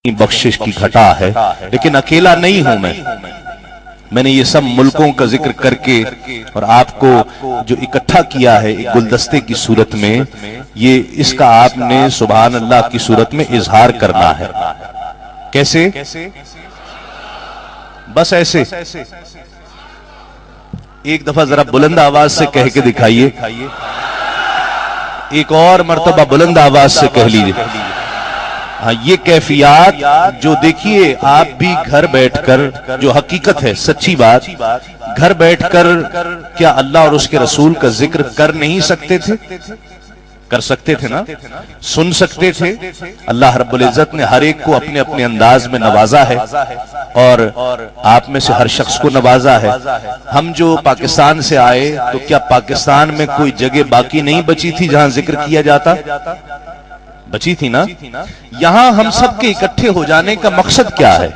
बख्शिश की घटा है, लेकिन अकेला नहीं हूं मैंने ये सब मुल्कों का जिक्र करके और आपको जो इकट्ठा किया है एक गुलदस्ते की सूरत में, ये इसका आपने सुभान अल्लाह की सूरत में इजहार करना है। कैसे? बस ऐसे एक दफा जरा बुलंद आवाज से कह के दिखाइए, एक और मर्तबा बुलंद आवाज से कह लीजिए। हाँ, ये कैफियत जो देखिए आप भी घर बैठकर, जो हकीकत है सच्ची बात, घर बैठकर क्या अल्लाह और उसके रसूल का जिक्र कर नहीं सकते थे? कर सकते थे ना, सुन सकते थे। अल्लाह रब्बुल इज्जत ने हर एक को अपने अपने अंदाज में नवाजा है और आप में से हर शख्स को नवाजा है। हम जो पाकिस्तान से आए तो क्या पाकिस्तान में कोई जगह बाकी नहीं बची थी जहां जिक्र किया जाता? बची थी ना। यहां हम सबके इकट्ठे हो जाने का मकसद क्या है?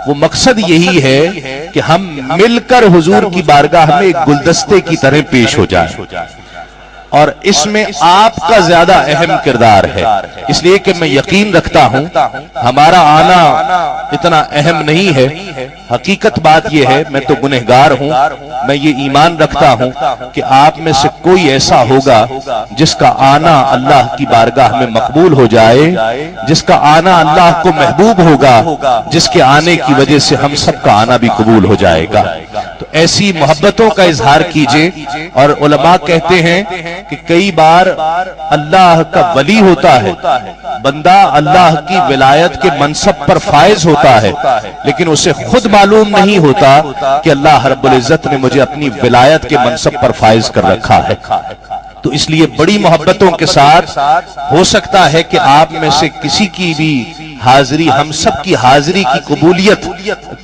वो मकसद यही है कि हम मिलकर हुजूर की बारगाह में एक गुलदस्ते की तरह पेश हो जाएं, और इसमें आपका ज्यादा अहम किरदार है। इसलिए कि मैं यकीन रखता हूं हमारा आना इतना अहम नहीं है। हकीकत बात यह है, मैं तो गुनहगार हूं, मैं ये ईमान रखता हूं कि आप में से कोई ऐसा होगा जिसका आना अल्लाह की बारगाह में मकबूल हो जाए, जिसका आना अल्लाह को महबूब होगा, जिसके आने की वजह से हम सबका आना भी कबूल हो जाएगा। तो ऐसी मोहब्बतों का इजहार कीजिए। और उलमा कहते हैं कि कई बार अल्लाह का वली होता है बंदा, अल्लाह की विलायत के मनसब पर फायज होता है, लेकिन उसे खुद मालूम नहीं होता कि अल्लाह रब्बुल इज्जत ने मुझे अपनी विलायत के मनसब पर फायज कर रखा है। तो इसलिए बड़ी मोहब्बतों के साथ हो सकता है कि आप में से किसी की भी हाजिरी, हम सब की हाजिरी की कबूलियत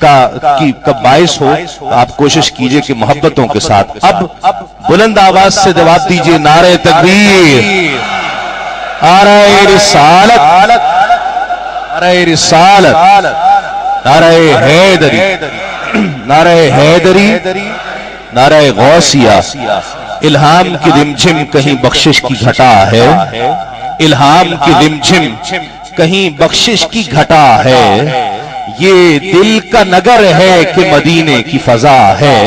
का बायस हो। आप कोशिश कीजिए कि मोहब्बतों के साथ अब बुलंद आवाज से जवाब दीजिए, नारे तकबीर, नारे रिसालत, नारे रिसालत, नारे हैदरी, नारे हैदरी, नारे गौसिया। इल्हाम की रिमझिम कहीं बख्शिश की घटा है, इल्हाम की रिमझिम कहीं बख्शिश की घटा है। ये दिल का नगर है कि मदीने की फजा है,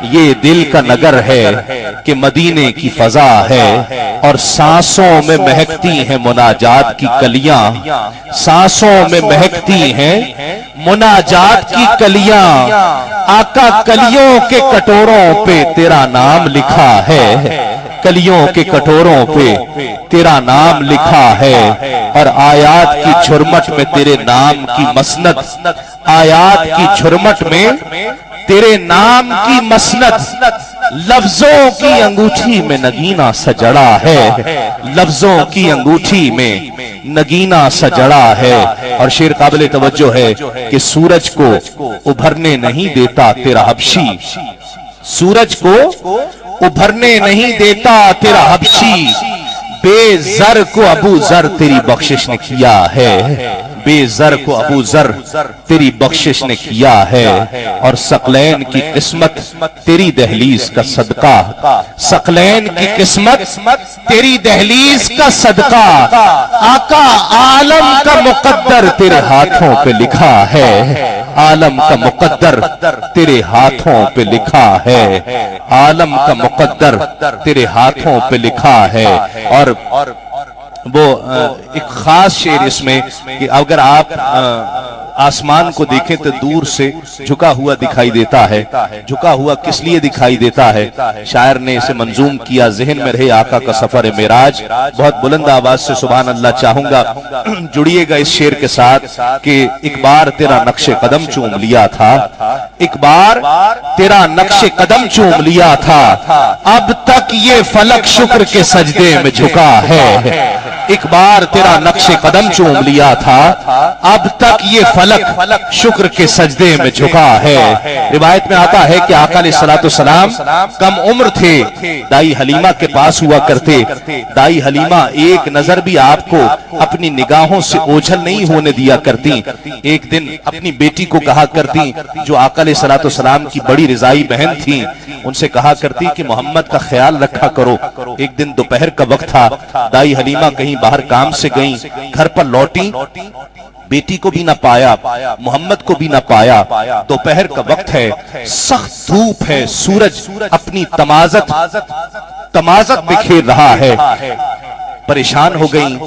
ये दिल का नगर है कि मदीने की फजा है। और सांसों में महकती हैं मुनाजात की कलियां, सांसों में महकती हैं मुनाजात की कलियां। आका कलियों के कटोरों पे तेरा नाम लिखा है, कलियों के कटोरों पे तेरा नाम लिखा है। और आयात की झुरमट में तेरे नाम की मसनद, आयात की झुरमट में तेरे नाम की मसनद। लफ्जों की अंगूठी में नगीना सजड़ा है, लफ्जों की अंगूठी में नगीना सजड़ा है। और शेर काबिल तवज्जो है कि सूरज को उभरने नहीं देता तेरा हबशी, सूरज को उभरने नहीं देता तेरा हबशी। बेजर को अबू जर तेरी बख्शिश ने किया है, बेजर को अबू जर तेरी बख्शिश ने किया है। और सकलैन की किस्मत तेरी दहलीज का सदका, सकलैन की किस्मत तेरी दहलीज का सदका। आका आलम का मुकद्दर तेरे हाथों पे लिखा है, आलम का मुकद्दर तेरे हाथों पे लिखा है, आलम का मुकद्दर तेरे हाथों पे लिखा है। और वो एक खास शेर इसमें कि अगर आप आसमान को देखें तो दूर से झुका हुआ दिखाई देता है। झुका हुआ किस लिए दिखाई देता है? शायर ने इसे मंजूम किया, ज़हन में रहे आका का सफर मेराज। बहुत बुलंद आवाज से सुभान अल्लाह चाहूंगा, जुड़िएगा इस शेर के साथ कि एक बार तेरा नक्शे कदम चूम लिया था, एक बार तेरा नक्शे कदम चूम लिया था, अब तक ये फलक शुक्र के सजदे में झुका है। एक बार तेरा नक्शे कदम चूम लिया था, अब तक ये फलक शुक्र के सजदे में झुका है। रिवायत में आता है कि आका अलैहिस्सलाम कम उम्र थे, दाई हलीमा के पास हुआ करते। दाई हलीमा एक नजर भी आपको अपनी निगाहों से ओझल नहीं होने दिया करती। एक दिन अपनी बेटी को कहा करती, जो आका अलैहिस्सलाम की बड़ी रिजाई बहन थी, उनसे कहा करती कि मोहम्मद का ख्याल रखा करो। एक दिन दोपहर का वक्त था, दाई हलीमा कहीं کہیں باہر کام سے گئیں، گھر پر لوٹیں، بیٹی کو بھی نہ پایا، محمد کو بھی نہ پایا۔ دوپہر کا وقت ہے، سخت دھوپ ہے، سورج اپنی تمازت بکھیر رہا ہے، پریشان ہو گئیں۔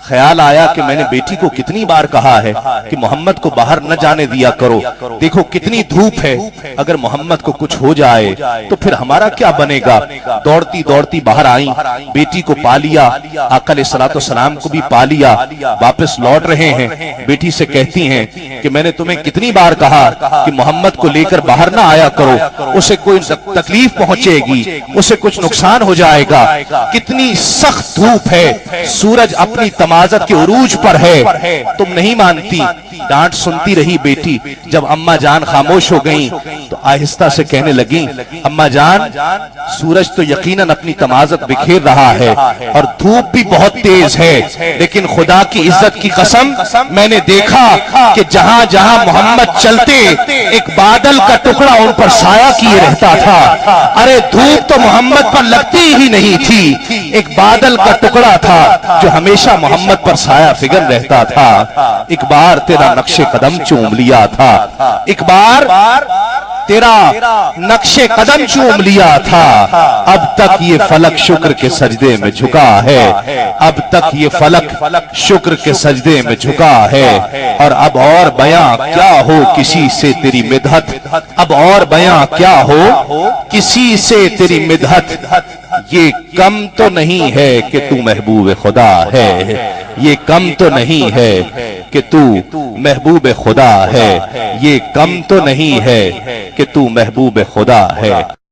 خیال آیا کہ میں نے بیٹی کو کتنی بار کہا ہے کہ محمد کو باہر نہ جانے دیا کرو، دیکھو کتنی دھوپ ہے، اگر محمد کو کچھ ہو جائے تو پھر ہمارا کیا بنے گا۔ دوڑتی دوڑتی باہر آئیں، بیٹی کو پا لیا، آقا علیہ الصلوۃ والسلام کو بھی پا لیا، واپس لوٹ رہے ہیں۔ بیٹی سے کہتی ہیں کہ میں نے تمہیں کتنی بار کہا کہ محمد کو لے کر باہر نہ آیا کرو، اسے کوئی تکلیف پہنچے گی، اسے کچھ نقصان ہو جائے گا۔ کتنی سخت دھوپ ہے، سورج اپنی تمازت کے عروج پر ہے، تم نہیں مانتی۔ ڈانٹ سنتی رہی بیٹی۔ جب اماں جان خاموش ہو گئیں تو آہستہ سے کہنے لگیں، اماں جان سورج تو یقیناً اپنی تمازت بکھیر رہا ہے اور دھوپ بھی بہت تیز ہے، لیکن خدا کی عزت کی قسم میں نے دیکھا کہ جہاں جہاں محمد چلتے ایک بادل کا ٹکڑا ان پر سایہ کیے رہتا تھا۔ ارے دھوپ تو محمد پر لگتی ہی نہیں تھی، ایک بادل کا ٹکڑا تھا جو ہمیشہ محمد پر سایہ فگر رہتا تھا۔ ایک بار تیرا نقش قدم چوم لیا تھا، ایک بار تیرا نقش قدم چوم لیا تھا، اب تک یہ فلک شکر کے سجدے میں جھکا ہے، اب تک یہ فلک شکر کے سجدے میں جھکا ہے۔ اور اب اور بیاں کیا ہو کسی سے تیری مدحت، اب اور بیاں کیا ہو کسی سے تیری مدحت، یہ کم تو نہیں ہے کہ تو محبوب خدا ہے، یہ کم تو نہیں ہے کہ تو محبوب خدا ہے، یہ کم تو نہیں ہے کہ تو محبوب خدا ہے۔